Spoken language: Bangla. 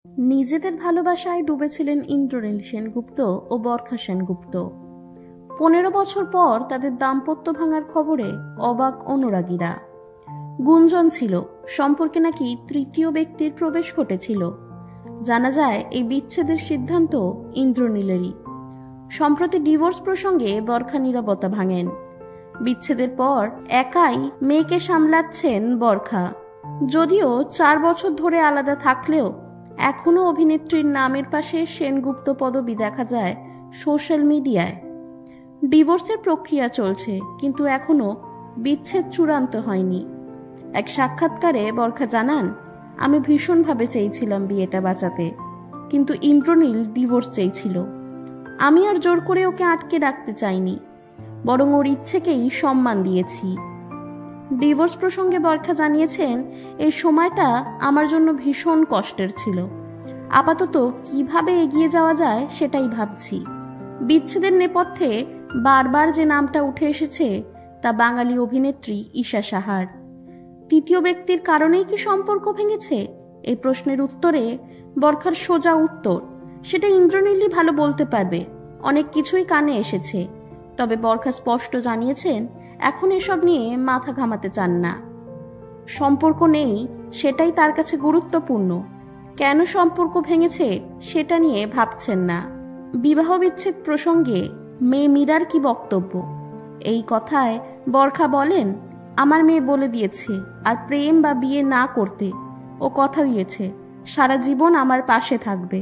নিজেদের ভালোবাসায় ডুবেছিলেন ইন্দ্রনীল সেনগুপ্ত ও বরখা সেনগুপ্ত। 15 বছর পর তাদের দাম্পত্য ভাঙার খবরে অবাক অনুরাগীরা। গুঞ্জন ছিল সম্পর্কে নাকি তৃতীয় ব্যক্তির প্রবেশ ঘটেছিল। জানা যায় এই বিচ্ছেদের সিদ্ধান্ত ইন্দ্রনীলেরই। সম্প্রতি ডিভোর্স প্রসঙ্গে বরখা নীরবতা ভাঙেন। বিচ্ছেদের পর একাই মেয়েকে সামলাচ্ছেন বরখা। যদিও 4 বছর ধরে আলাদা থাকলেও এখনো অভিনেত্রীর নামের পাশে সেনগুপ্ত পদবি দেখা যায় সোশ্যাল মিডিয়ায়। ডিভোর্সের প্রক্রিয়া চলছে, কিন্তু এখনো বিচ্ছেদ চূড়ান্ত হয়নি। এক সাক্ষাৎকারে বরখা জানান, আমি ভীষণভাবে চেয়েছিলাম বিয়েটা বাঁচাতে, কিন্তু ইন্দ্রনীল ডিভোর্স চেয়েছিল। আমি আর জোর করে ওকে আটকে রাখতে চাইনি, বরং ওর ইচ্ছেকেই সম্মান দিয়েছি। ডিভোর্স প্রসঙ্গে বরখা জানিয়েছেন, এই সময়টা আমার জন্য ভীষণ কষ্টের ছিল। আপাতত কিভাবে এগিয়ে যাওয়া যায় সেটাই ভাবছি। বিচ্ছেদের নেপথ্যে বারবার যে নামটা উঠে এসেছে তা বাঙালি অভিনেত্রী ঈশা সাহার। তৃতীয় ব্যক্তির কারণেই কি সম্পর্ক ভেঙেছে? এই প্রশ্নের উত্তরে বরখার সোজা উত্তর, সেটা ইন্দ্রনীলই ভালো বলতে পারবে। অনেক কিছুই কানে এসেছে, তবে বরখা স্পষ্ট জানিয়েছেন এখন এসব নিয়ে মাথা ঘামাতে চান না। সম্পর্ক নেই সেটাই তার কাছে গুরুত্বপূর্ণ। কেন সম্পর্ক ভেঙেছে সেটা নিয়ে ভাবছেন না। বিবাহ বিচ্ছেদ প্রসঙ্গে মেয়ে মীরার কি বক্তব্য? এই কথায় বরখা বলেন, আমার মেয়ে বলে দিয়েছে আর প্রেম বা বিয়ে না করতে। ও কথা দিয়েছে সারা জীবন আমার পাশে থাকবে।